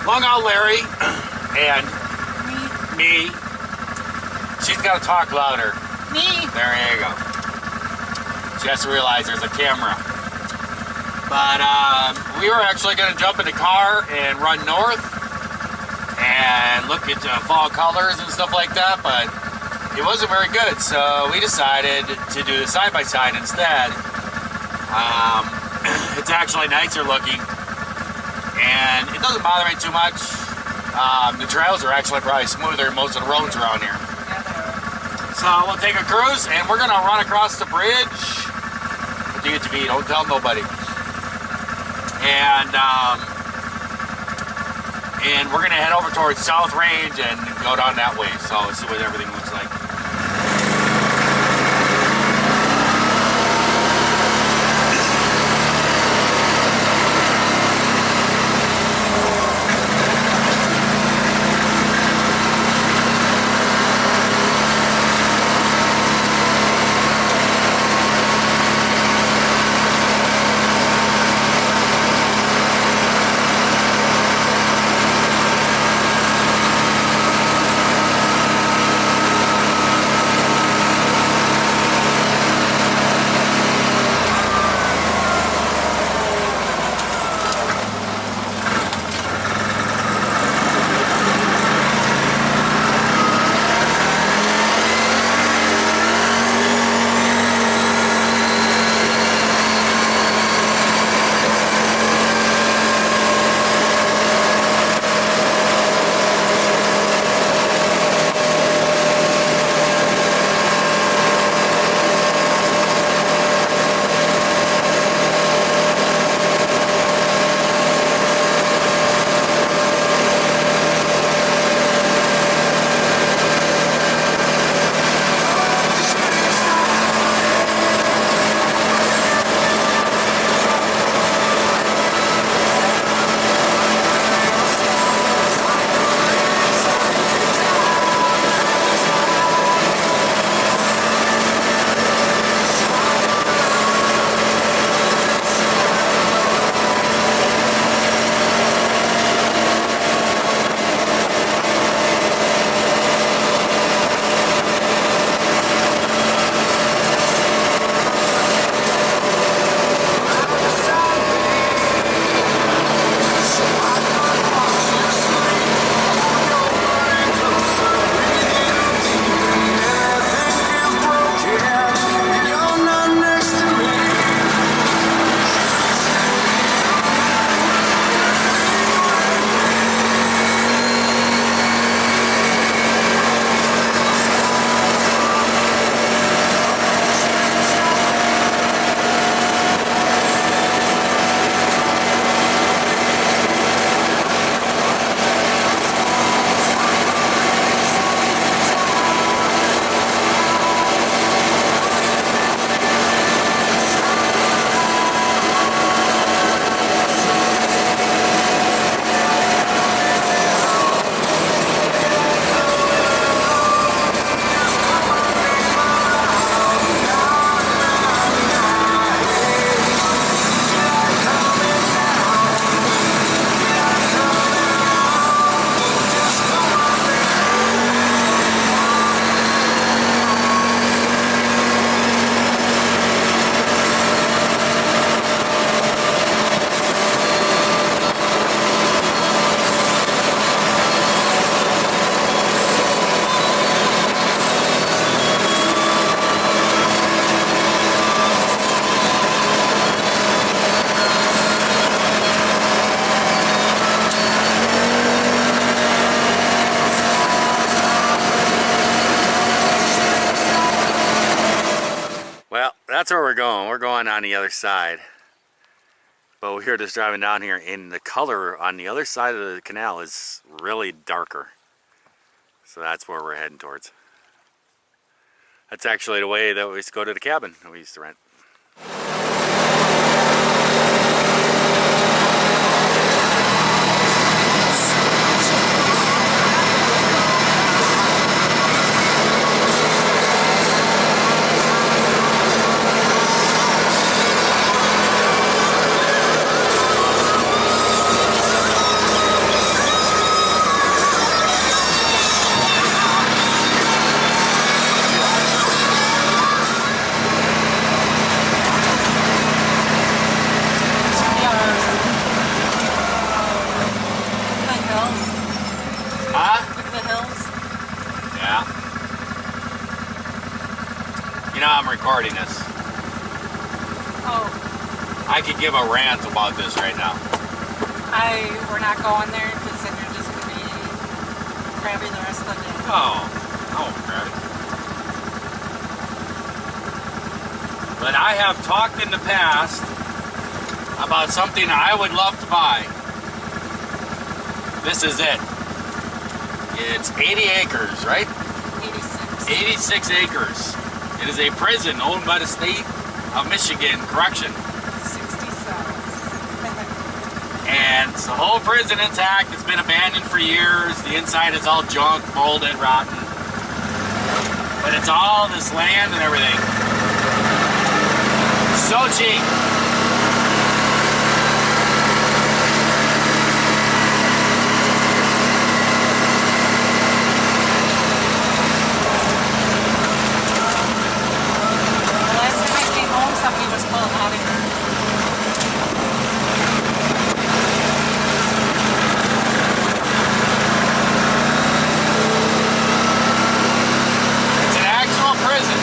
Long out Larry and me. She's got to talk louder. Me. There you go. She has to realize there's a camera. But we were actually going to jump in the car and run north and look at fall colors and stuff like that, but it wasn't very good, so we decided to do the side-by-side instead. It's actually nicer looking, and it doesn't bother me too much. The trails are actually probably smoother than most of the roads around here. So we'll take a cruise, and we're going to run across the bridge. DTV, don't tell nobody. And we're going to head over towards South Range and go down that way. So let's see what everything looks like. That's where we're going. We're going on the other side. But we're here just driving down here, and the color on the other side of the canal is really darker. So that's where we're heading towards. That's actually the way that we used to go to the cabin that we used to rent. I'm recording this. Oh. I could give a rant about this right now. We're not going there because then you're just going to be crabby the rest of the day. Oh, crabby. But I have talked in the past about something I would love to buy. This is it. It's 80 acres, right? 86. 86 acres. It is a prison owned by the state of Michigan Correction. 67. And it's the whole prison intact. It's been abandoned for years. The inside is all junk, molded, rotten. But it's all this land and everything. So cheap. The last time I came home, somebody was pulling out of here. It's an actual prison.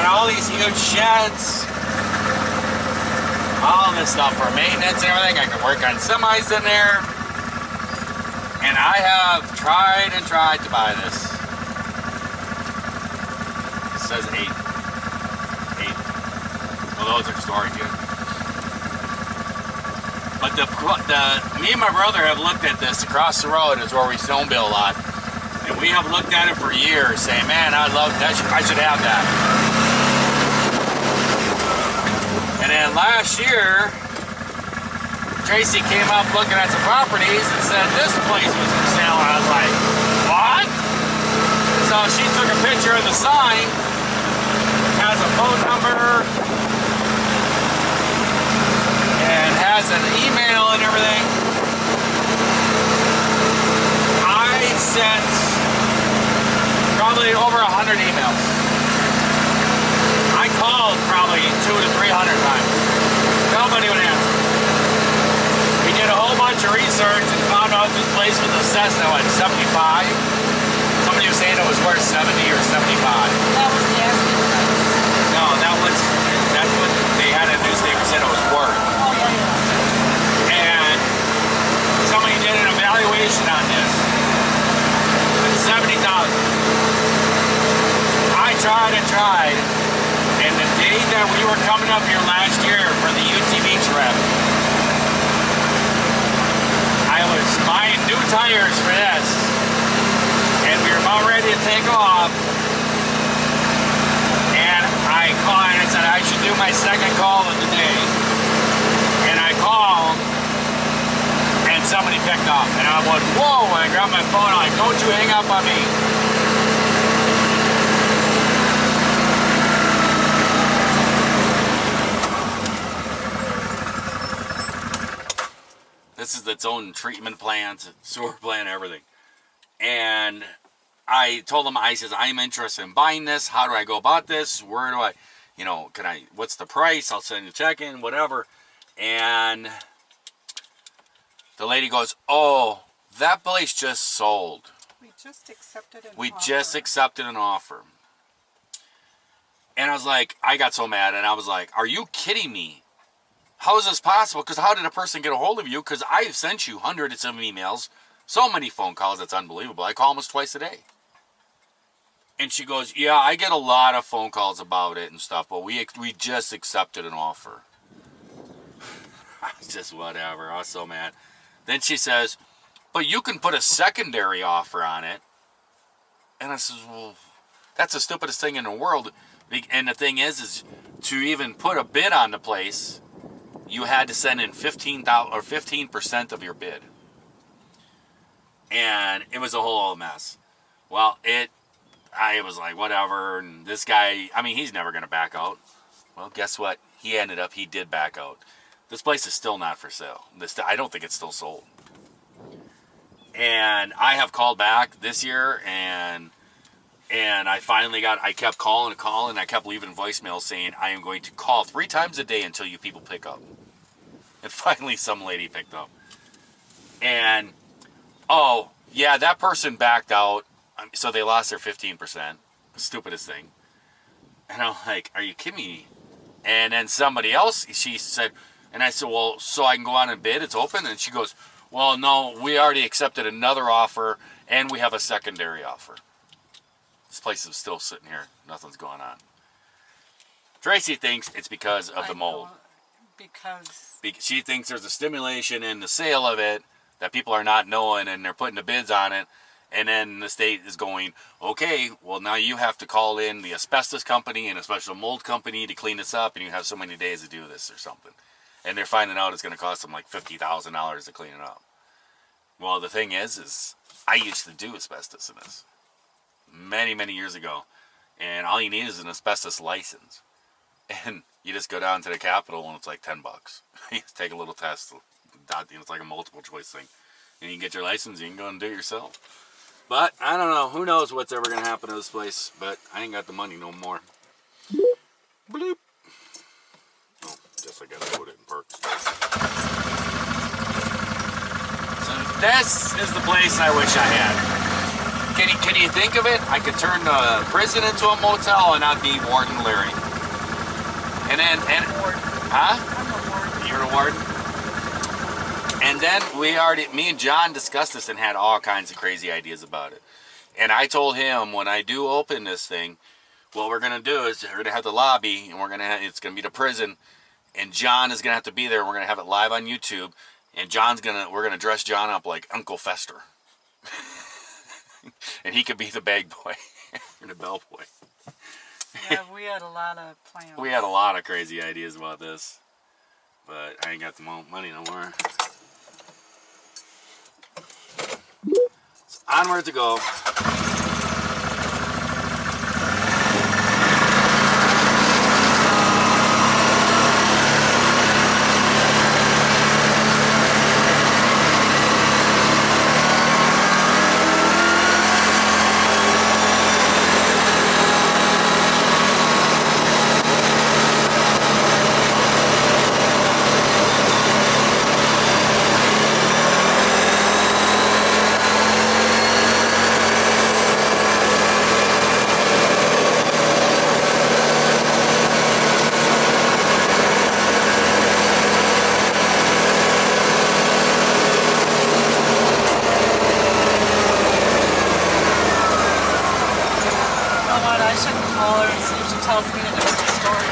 All these huge sheds, all this stuff for maintenance and everything. I can work on semis in there, and I have tried and tried to buy this. It says 8. Well, those are storage units. But me and my brother have looked at this. Across the road is where we snowmobile a lot, and we have looked at it for years, saying, "Man, I love that. I should have that." And then last year, Tracy came up looking at some properties and said this place was for sale. And I was like, what? So she took a picture of the sign, has a phone number, and has an email and everything. I sent probably over 100 emails. I called probably 200 to 300 times. Nobody would answer. We did a whole bunch of research and found out this place was assessed at what, 75? Somebody was saying it was worth 70 or 75. That was the asking price. No, that's what they had in the newspaper said it was worth. Oh, yeah. And somebody did an evaluation on this. It's 70,000. I tried and tried. And the day that we were coming up here last year for the UTV trip, I was buying new tires for this, and we were about ready to take off, and I called and I said I should do my second call of the day, and I called, and somebody picked up, and I went, whoa, and I grabbed my phone, I'm like, don't you hang up on me. This is its own treatment plant, sewer plant, everything. And I told him, I says, I'm interested in buying this. How do I go about this? Where do I, what's the price? I'll send you a check in, whatever. And the lady goes, oh, that place just sold. We just accepted an offer. We just accepted an offer. And I was like, I got so mad. And I was like, are you kidding me? How is this possible? Because how did a person get a hold of you? Because I've sent you hundreds of emails, so many phone calls, it's unbelievable. I call almost twice a day. And she goes, yeah, I get a lot of phone calls about it and stuff, but we just accepted an offer. I was just whatever. I was so mad. Then she says, but you can put a secondary offer on it. And I says, well, that's the stupidest thing in the world. And the thing is to even put a bid on the place, you had to send in 15% of your bid. And it was a whole mess. Well, I was like, whatever. And this guy, I mean, he's never going to back out. Well, guess what? he did back out. This place is still not for sale. I don't think it's still sold. And I have called back this year, and I kept calling, I kept leaving voicemails saying, I am going to call 3 times a day until you people pick up. And finally some lady picked up. And, oh, yeah, that person backed out, so they lost their 15%. Stupidest thing. And I'm like, are you kidding me? And then somebody else, she said, and I said, well, so I can go on and bid, it's open? And she goes, well, no, we already accepted another offer, and we have a secondary offer. This place is still sitting here. Nothing's going on. Tracy thinks it's because of the mold. Because she thinks there's a stimulation in the sale of it that people are not knowing, and they're putting the bids on it. And then the state is going, okay, well, now you have to call in the asbestos company and a special mold company to clean this up, and you have so many days to do this or something. And they're finding out it's going to cost them like $50,000 to clean it up. Well, the thing is I used to do asbestos in this many, many years ago. And all you need is an asbestos license. And you just go down to the Capitol and it's like $10. You just take a little test. It's like a multiple choice thing. And you can get your license and you can go and do it yourself. But, I don't know. Who knows what's ever going to happen to this place. But I ain't got the money no more. Bloop. Oh, guess I got to put it in perks. So this is the place I wish I had. Can you think of it? I could turn the prison into a motel and I'd be Warden Larry. And then, huh? I'm a warden. You're a warden? And then me and John discussed this and had all kinds of crazy ideas about it. And I told him, when I do open this thing, what we're going to do is we're going to have the lobby, and it's going to be the prison, and John is going to have to be there. We're going to have it live on YouTube, and we're going to dress John up like Uncle Fester. And he could be the bag boy or the bellboy. Yeah, we had a lot of plans. We had a lot of crazy ideas about this, but I ain't got the money no more. So onward to go. Tells me a different story.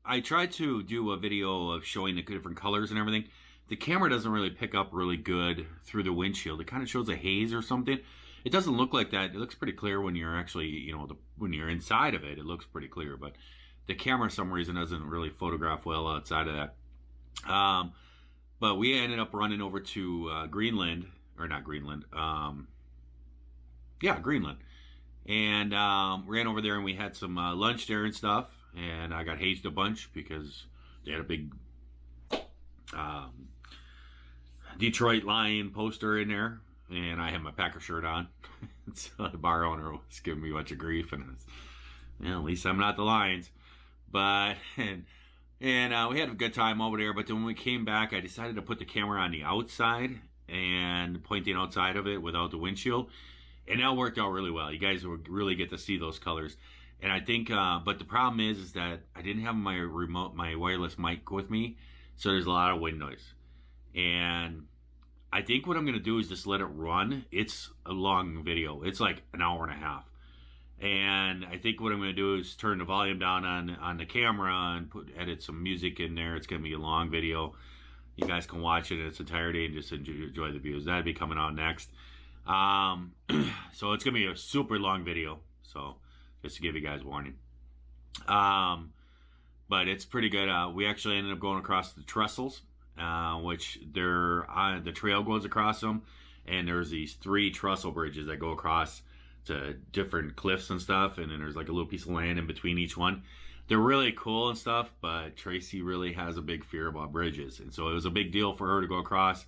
I tried to do a video of showing the different colors and everything. The camera doesn't really pick up really good through the windshield. It kind of shows a haze or something. It doesn't look like that. It looks pretty clear when you're actually, when you're inside of it. It looks pretty clear, but the camera, for some reason, doesn't really photograph well outside of that. But we ended up running over to Greenland, or not Greenland. Yeah, Greenland. And ran over there and we had some lunch there and stuff. And I got hazed a bunch because they had a big Detroit Lion poster in there. And I had my Packer shirt on. So the bar owner was giving me a bunch of grief. And at least I'm not the Lions. But, and we had a good time over there. But then when we came back, I decided to put the camera on the outside. and pointing outside of it without the windshield. And that worked out really well. You guys will really get to see those colors. And I think, but the problem is that I didn't have my wireless mic with me. So there's a lot of wind noise. And I think what I'm going to do is just let it run. It's a long video. It's like an hour and a half. And I think what I'm going to do is turn the volume down on the camera and edit some music in there. It's going to be a long video. You guys can watch it in its entirety and just enjoy the views. That'll be coming out next. So it's going to be a super long video. So just to give you guys warning. But it's pretty good. We actually ended up going across the trestles, which the trail goes across them. And there's these 3 trestle bridges that go across to different cliffs and stuff, and then there's like a little piece of land in between each one. They're really cool and stuff, but Tracy really has a big fear about bridges, and so it was a big deal for her to go across.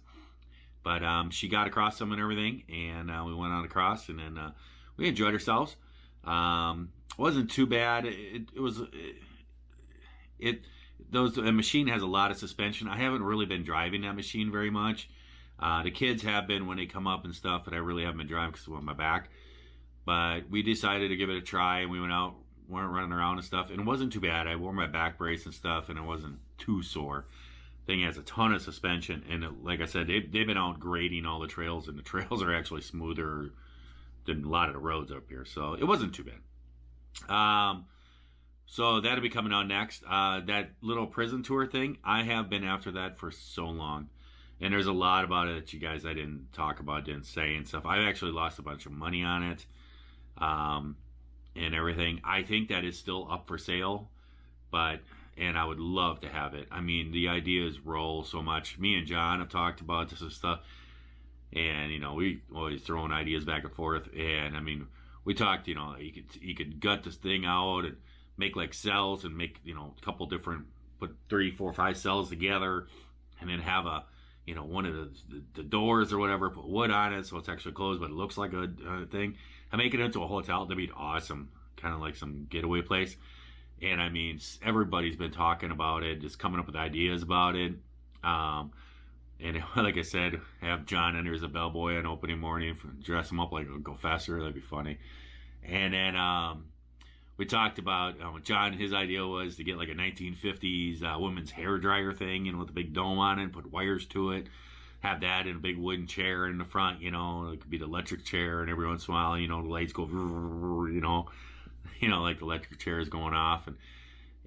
But she got across them and everything, and we went on across, and then we enjoyed ourselves. It wasn't too bad. The machine has a lot of suspension. I haven't really been driving that machine very much. The kids have been when they come up and stuff, but I really haven't been driving because of my back. But we decided to give it a try, and we went out, weren't running around and stuff, and it wasn't too bad. I wore my back brace and stuff, and it wasn't too sore. Thing has a ton of suspension, and like I said, they've been out grading all the trails, and the trails are actually smoother than a lot of the roads up here, so it wasn't too bad. So that'll be coming out next. That little prison tour thing, I have been after that for so long. And there's a lot about it that you guys I didn't talk about, didn't say and stuff. I actually lost a bunch of money on it. And everything. I think that is still up for sale, and I would love to have it. I mean, the ideas roll so much. Me and John have talked about this and stuff, and we always throwing ideas back and forth. And I mean, we talked, you could gut this thing out and make like cells and make a couple different, put 3, 4, 5 cells together, and then have a one of the doors or whatever, put wood on it so it's actually closed, but it looks like a thing. I make it into a hotel. That'd be awesome. Kind of like some getaway place. And I mean, everybody's been talking about it, just coming up with ideas about it. And like I said, have John enter as a bellboy on opening morning, dress him up like a go faster. That'd be funny. And then we talked about John. His idea was to get like a 1950s women's hair dryer thing, with a big dome on it, and put wires to it. Have that in a big wooden chair in the front, it could be the electric chair, and every once in a while, the lights go, like the electric chair is going off.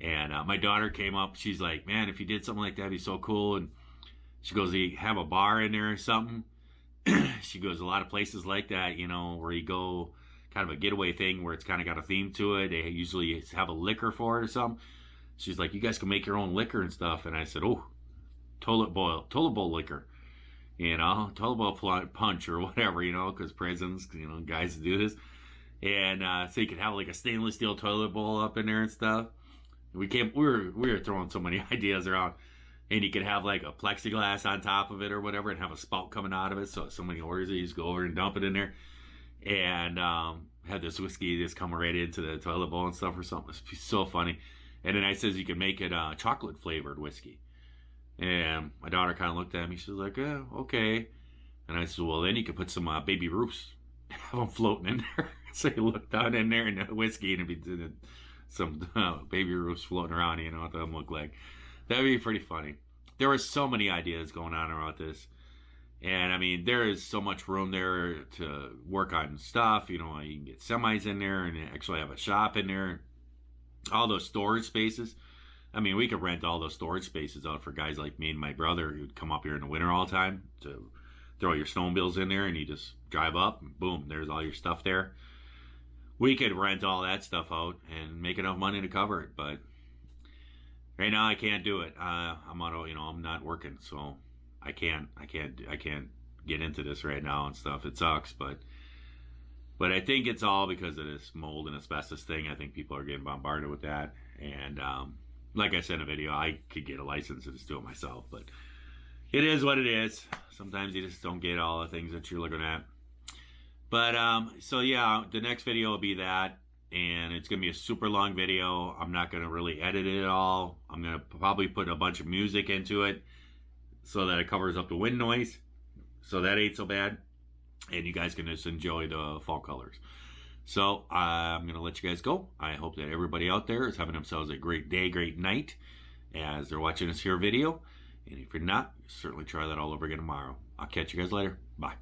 And my daughter came up. She's like, man, if you did something like that, it'd be so cool. And she goes, you have a bar in there or something? She goes, a lot of places like that, where you go, kind of a getaway thing where it's kind of got a theme to it. They usually have a liquor for it or something. She's like, you guys can make your own liquor and stuff. And I said, oh, toilet bowl liquor. Toilet bowl punch or whatever, because prisons, guys do this. And so you could have like a stainless steel toilet bowl up in there and stuff. We were throwing so many ideas around. And you could have like a plexiglass on top of it or whatever, and have a spout coming out of it. So if somebody orders it, you just go over and dump it in there. And have this whiskey just come right into the toilet bowl and stuff or something. It'd be so funny. And then I says you can make it chocolate flavored whiskey. And my daughter kind of looked at me. She was like, oh, okay. And I said, well, then you could put some Baby Ruths, have them floating in there. So you look down in there and the whiskey, and it'd be some Baby Ruths floating around. What them look like. That'd be pretty funny. There were so many ideas going on about this. And I mean, there is so much room there to work on stuff. You can get semis in there and actually have a shop in there. All those storage spaces. I mean, we could rent all those storage spaces out for guys like me and my brother who'd come up here in the winter all the time to throw your snowmobiles in there, and you just drive up and boom, there's all your stuff there. We could rent all that stuff out and make enough money to cover it, but right now I can't do it. I'm not working, so I can't get into this right now and stuff. It sucks, but I think it's all because of this mold and asbestos thing. I think people are getting bombarded with that, and like I said in the video, I could get a license and just do it myself, but it is what it is. Sometimes you just don't get all the things that you're looking at. But so yeah, the next video will be that, and it's gonna be a super long video. I'm not gonna really edit it at all. I'm gonna probably put a bunch of music into it so that it covers up the wind noise. So that ain't so bad. And you guys can just enjoy the fall colors. So I'm going to let you guys go. I hope that everybody out there is having themselves a great day, great night as they're watching this here video. And if you're not, certainly try that all over again tomorrow. I'll catch you guys later. Bye.